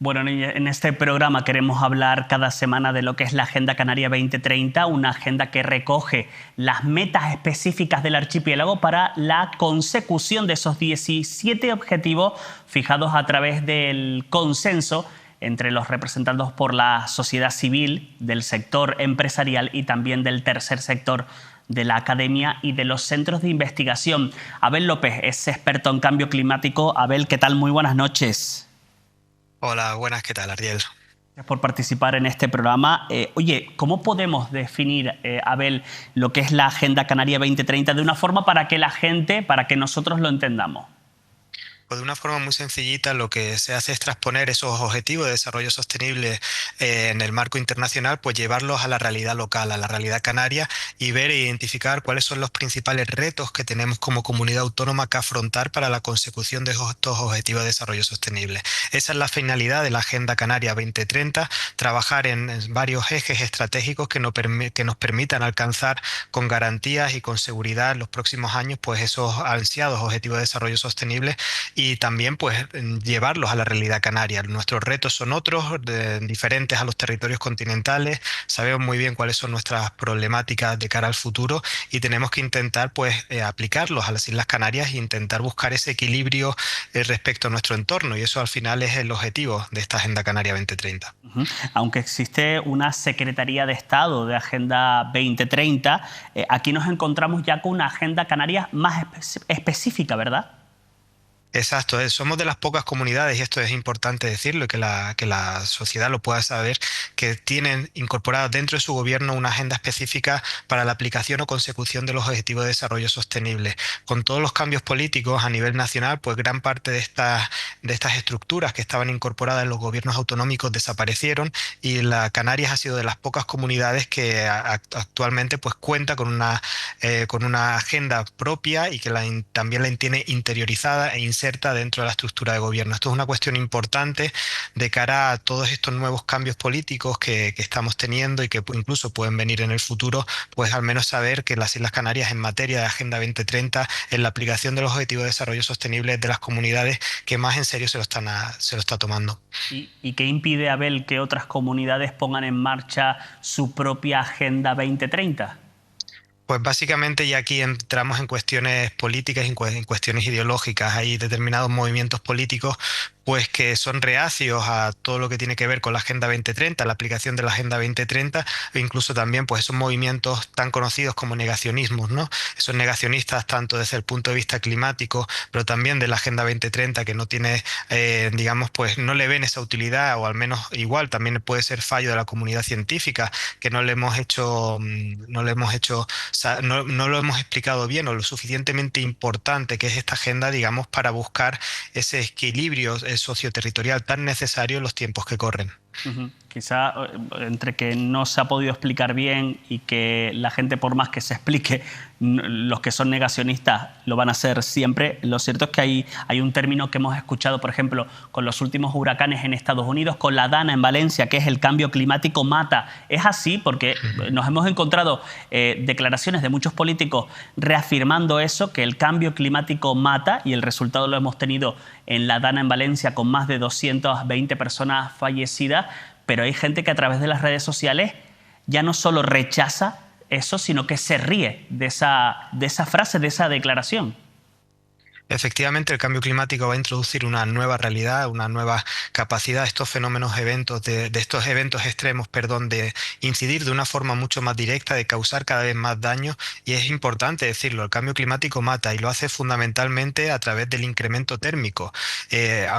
Bueno, en este programa queremos hablar cada semana de lo que es la Agenda Canaria 2030, una agenda que recoge las metas específicas del archipiélago para la consecución de esos 17 objetivos fijados a través del consenso entre los representados por la sociedad civil, del sector empresarial y también del tercer sector, de la academia y de los centros de investigación. Abel López es experto en cambio climático. Abel, ¿qué tal? Muy buenas noches. Hola, buenas, ¿qué tal, Ariel? Gracias por participar en este programa. Oye, ¿cómo podemos definir, Abel, lo que es la Agenda Canaria 2030 de una forma para que la gente, para que nosotros lo entendamos? Pues de una forma muy sencillita lo que se hace es transponer esos objetivos de desarrollo sostenible en el marco internacional, pues llevarlos a la realidad local, a la realidad canaria y ver e identificar cuáles son los principales retos que tenemos como comunidad autónoma que afrontar para la consecución de estos objetivos de desarrollo sostenible. Esa es la finalidad de la Agenda Canaria 2030, trabajar en varios ejes estratégicos que nos permitan alcanzar con garantías y con seguridad en los próximos años pues esos ansiados objetivos de desarrollo sostenible y también pues llevarlos a la realidad canaria. Nuestros retos son otros, diferentes a los territorios continentales, sabemos muy bien cuáles son nuestras problemáticas de cara al futuro y tenemos que intentar pues aplicarlos a las Islas Canarias e intentar buscar ese equilibrio respecto a nuestro entorno y eso al final es el objetivo de esta Agenda Canaria 2030. Aunque existe una Secretaría de Estado de Agenda 2030, aquí nos encontramos ya con una Agenda Canaria más específica, ¿verdad? Exacto, somos de las pocas comunidades, y esto es importante decirlo y que la sociedad lo pueda saber, que tienen incorporada dentro de su gobierno una agenda específica para la aplicación o consecución de los objetivos de desarrollo sostenible. Con todos los cambios políticos a nivel nacional, pues gran parte de estas estructuras que estaban incorporadas en los gobiernos autonómicos desaparecieron y la Canarias ha sido de las pocas comunidades que actualmente pues cuenta con una agenda propia y que también la tiene interiorizada e inserta dentro de la estructura de gobierno. Esto es una cuestión importante de cara a todos estos nuevos cambios políticos que estamos teniendo y que incluso pueden venir en el futuro, pues al menos saber que las Islas Canarias en materia de Agenda 2030, en la aplicación de los Objetivos de Desarrollo Sostenible de las comunidades que más en serio se lo está tomando. ¿Y qué impide, Abel, que otras comunidades pongan en marcha su propia Agenda 2030? Pues básicamente ya aquí entramos en cuestiones políticas y en cuestiones ideológicas. Hay determinados movimientos políticos pues que son reacios a todo lo que tiene que ver con la Agenda 2030, la aplicación de la Agenda 2030, e incluso también pues esos movimientos tan conocidos como negacionismos, ¿no? Esos negacionistas tanto desde el punto de vista climático, pero también de la Agenda 2030 que no tiene, digamos, pues no le ven esa utilidad o al menos igual también puede ser fallo de la comunidad científica que no le hemos hecho, no le hemos hecho, no lo hemos explicado bien o lo suficientemente importante que es esta agenda, digamos, para buscar ese equilibrio socioterritorial tan necesario en los tiempos que corren. Quizá entre que no se ha podido explicar bien y que la gente, por más que se explique, los que son negacionistas lo van a hacer siempre. Lo cierto es que hay un término que hemos escuchado, por ejemplo, con los últimos huracanes en Estados Unidos, con la Dana en Valencia, que es el cambio climático mata. Es así porque nos hemos encontrado declaraciones de muchos políticos reafirmando eso, que el cambio climático mata, y el resultado lo hemos tenido en la Dana en Valencia con más de 220 personas fallecidas. Pero hay gente que a través de las redes sociales ya no solo rechaza eso, sino que se ríe de esa frase, de esa declaración. Efectivamente, el cambio climático va a introducir una nueva realidad, una nueva capacidad de estos fenómenos, de estos eventos extremos, perdón, de incidir de una forma mucho más directa, de causar cada vez más daño. Y es importante decirlo, el cambio climático mata y lo hace fundamentalmente a través del incremento térmico.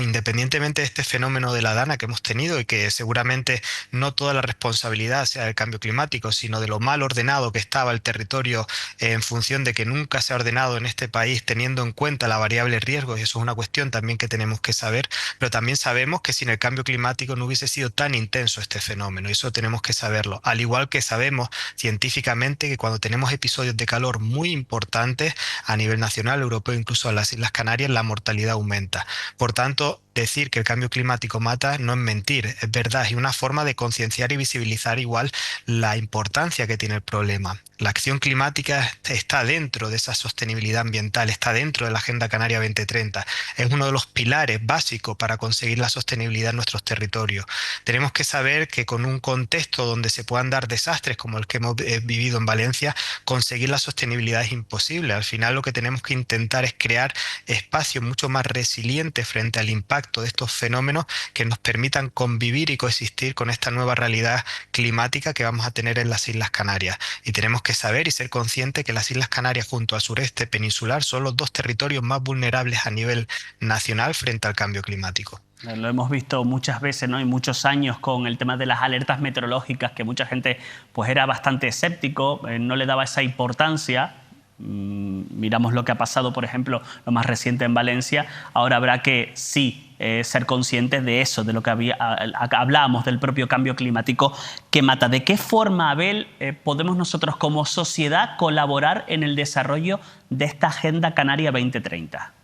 Independientemente de este fenómeno de la dana que hemos tenido y que seguramente no toda la responsabilidad sea del cambio climático, sino de lo mal ordenado que estaba el territorio en función de que nunca se ha ordenado en este país teniendo en cuenta la variable riesgo, y eso es una cuestión también que tenemos que saber, pero también sabemos que sin el cambio climático no hubiese sido tan intenso este fenómeno, y eso tenemos que saberlo. Al igual que sabemos científicamente que cuando tenemos episodios de calor muy importantes a nivel nacional, europeo, incluso en las Islas Canarias, la mortalidad aumenta. Por tanto, decir que el cambio climático mata no es mentir, es verdad, y una forma de concienciar y visibilizar igual la importancia que tiene el problema. La acción climática está dentro de esa sostenibilidad ambiental, está dentro de la Agenda Canaria 2030. Es uno de los pilares básicos para conseguir la sostenibilidad en nuestros territorios. Tenemos que saber que con un contexto donde se puedan dar desastres como el que hemos vivido en Valencia, conseguir la sostenibilidad es imposible. Al final lo que tenemos que intentar es crear espacios mucho más resilientes frente al impacto de estos fenómenos que nos permitan convivir y coexistir con esta nueva realidad climática que vamos a tener en las Islas Canarias. Y tenemos que saber y ser conscientes que las Islas Canarias junto al sureste peninsular son los dos territorios más vulnerables a nivel nacional frente al cambio climático. Lo hemos visto muchas veces, ¿no? Y muchos años con el tema de las alertas meteorológicas, que mucha gente pues era bastante escéptico, no le daba esa importancia. Miramos lo que ha pasado, por ejemplo, lo más reciente en Valencia. Ahora habrá que sí ser conscientes de eso, de lo que hablábamos del propio cambio climático que mata. ¿De qué forma, Abel, podemos nosotros como sociedad colaborar en el desarrollo de esta Agenda Canaria 2030?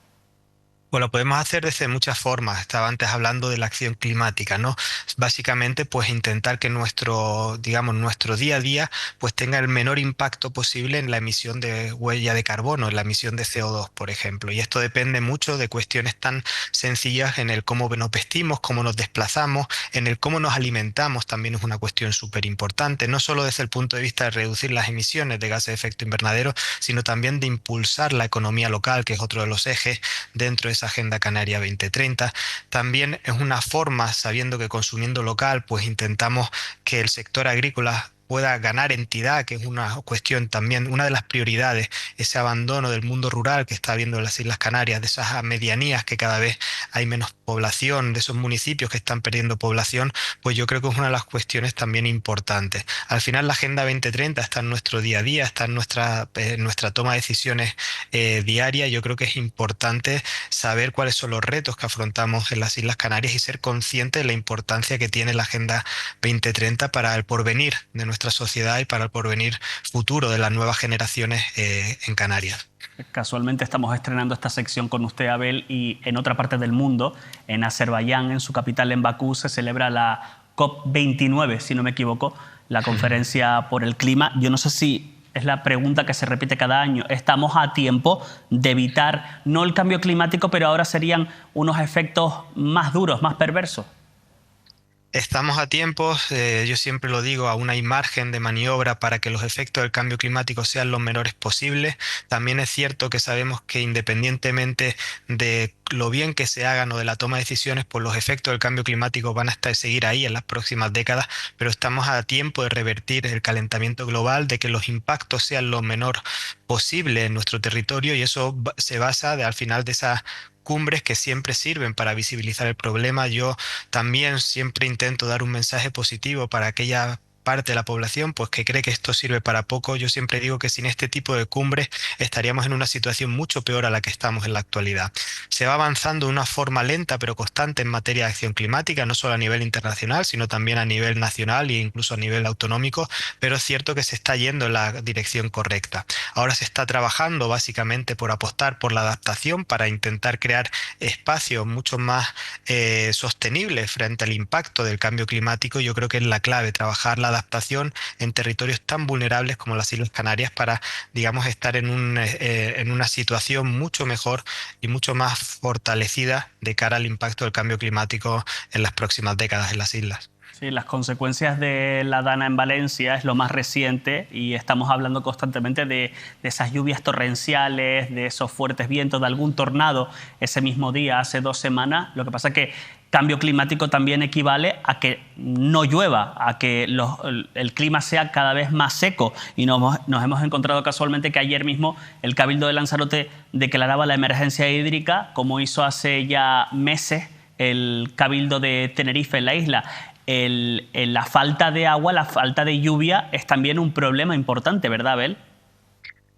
Pues lo podemos hacer desde muchas formas. Estaba antes hablando de la acción climática, ¿no? Básicamente, pues intentar que nuestro, digamos, nuestro día a día, pues tenga el menor impacto posible en la emisión de huella de carbono, en la emisión de CO2, por ejemplo. Y esto depende mucho de cuestiones tan sencillas en el cómo nos vestimos, cómo nos desplazamos, en el cómo nos alimentamos, también es una cuestión súper importante, no solo desde el punto de vista de reducir las emisiones de gases de efecto invernadero, sino también de impulsar la economía local, que es otro de los ejes dentro de esa Agenda Canaria 2030. También es una forma, sabiendo que consumiendo local, pues intentamos que el sector agrícola pueda ganar entidad, que es una cuestión también, una de las prioridades, ese abandono del mundo rural que está habiendo en las Islas Canarias, de esas medianías que cada vez hay menos población, de esos municipios que están perdiendo población, pues yo creo que es una de las cuestiones también importantes. Al final la Agenda 2030 está en nuestro día a día, está en nuestra toma de decisiones diaria. Yo creo que es importante saber cuáles son los retos que afrontamos en las Islas Canarias y ser consciente de la importancia que tiene la Agenda 2030 para el porvenir de nuestra sociedad y para el porvenir futuro de las nuevas generaciones en Canarias. Casualmente estamos estrenando esta sección con usted, Abel, y en otra parte del mundo, en Azerbaiyán, en su capital, en Bakú, se celebra la COP29, si no me equivoco, la conferencia por el clima. Yo no sé si es la pregunta que se repite cada año. ¿Estamos a tiempo de evitar, no el cambio climático, pero ahora serían unos efectos más duros, más perversos? Estamos a tiempo, yo siempre lo digo, aún hay margen de maniobra para que los efectos del cambio climático sean los menores posibles. También es cierto que sabemos que independientemente de lo bien que se hagan o de la toma de decisiones, pues los efectos del cambio climático van a seguir ahí en las próximas décadas, pero estamos a tiempo de revertir el calentamiento global, de que los impactos sean lo menor posible en nuestro territorio, y eso se basa al final de esa cumbres que siempre sirven para visibilizar el problema. Yo también siempre intento dar un mensaje positivo para aquella parte de la población pues que cree que esto sirve para poco. Yo siempre digo que sin este tipo de cumbres estaríamos en una situación mucho peor a la que estamos en la actualidad. Se va avanzando de una forma lenta pero constante en materia de acción climática, no solo a nivel internacional, sino también a nivel nacional e incluso a nivel autonómico, pero es cierto que se está yendo en la dirección correcta. Ahora se está trabajando básicamente por apostar por la adaptación para intentar crear espacios mucho más sostenibles frente al impacto del cambio climático. Yo creo que es la clave, trabajar la adaptación en territorios tan vulnerables como las Islas Canarias para, digamos, estar en una situación mucho mejor y mucho más fortalecida de cara al impacto del cambio climático en las próximas décadas en las islas. Sí, las consecuencias de la Dana en Valencia es lo más reciente y estamos hablando constantemente de esas lluvias torrenciales, de esos fuertes vientos, de algún tornado ese mismo día, hace 2 semanas. Lo que pasa es que cambio climático también equivale a que no llueva, a que el clima sea cada vez más seco. Y nos hemos encontrado casualmente que ayer mismo el Cabildo de Lanzarote declaraba la emergencia hídrica, como hizo hace ya meses el Cabildo de Tenerife en la isla. La falta de agua, la falta de lluvia es también un problema importante, ¿verdad, Abel?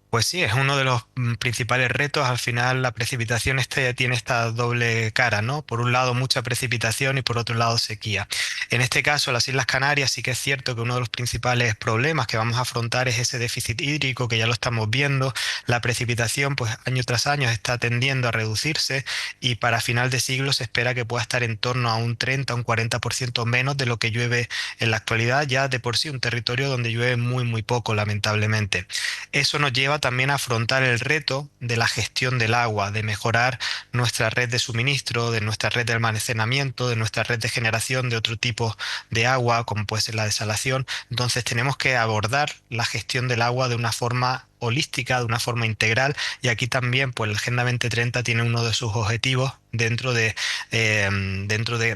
Pues sí, es uno de los principales retos. Al final, la precipitación ya tiene esta doble cara, ¿no? Por un lado, mucha precipitación y por otro lado, sequía. En este caso, las Islas Canarias sí que es cierto que uno de los principales problemas que vamos a afrontar es ese déficit hídrico, que ya lo estamos viendo. La precipitación, pues año tras año está tendiendo a reducirse y para final de siglo se espera que pueda estar en torno a un 30, un 40% menos de lo que llueve en la actualidad, ya de por sí un territorio donde llueve muy, muy poco, lamentablemente. Eso nos lleva también a afrontar el reto de la gestión del agua, de mejorar nuestra red de suministro, de nuestra red de almacenamiento, de nuestra red de generación de otro tipo de agua, como puede ser la desalación. Entonces tenemos que abordar la gestión del agua de una forma holística, de una forma integral, y aquí también pues la Agenda 2030 tiene uno de sus objetivos dentro de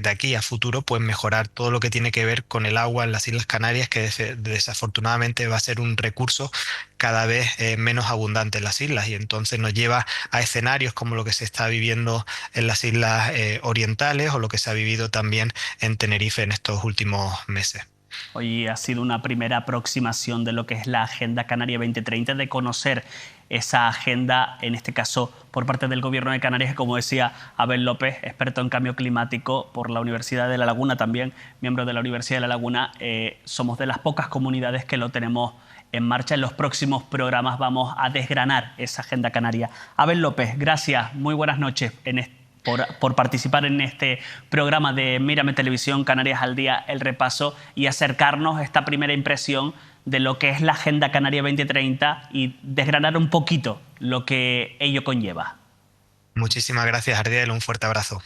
aquí a futuro, pues mejorar todo lo que tiene que ver con el agua en las Islas Canarias, que desafortunadamente va a ser un recurso cada vez menos abundante en las islas, y entonces nos lleva a escenarios como lo que se está viviendo en las islas orientales o lo que se ha vivido también en Tenerife en estos últimos meses. Hoy ha sido una primera aproximación de lo que es la Agenda Canaria 2030, de conocer esa agenda, en este caso por parte del Gobierno de Canarias, como decía Abel López, experto en cambio climático por la Universidad de La Laguna, también miembro de la Universidad de La Laguna. Somos de las pocas comunidades que lo tenemos en marcha. En los próximos programas vamos a desgranar esa Agenda Canaria. Abel López, gracias, muy buenas noches por participar en este programa de Mírame Televisión, Canarias al Día, el repaso, y acercarnos a esta primera impresión de lo que es la Agenda Canaria 2030 y desgranar un poquito lo que ello conlleva. Muchísimas gracias, Ardiel, un fuerte abrazo.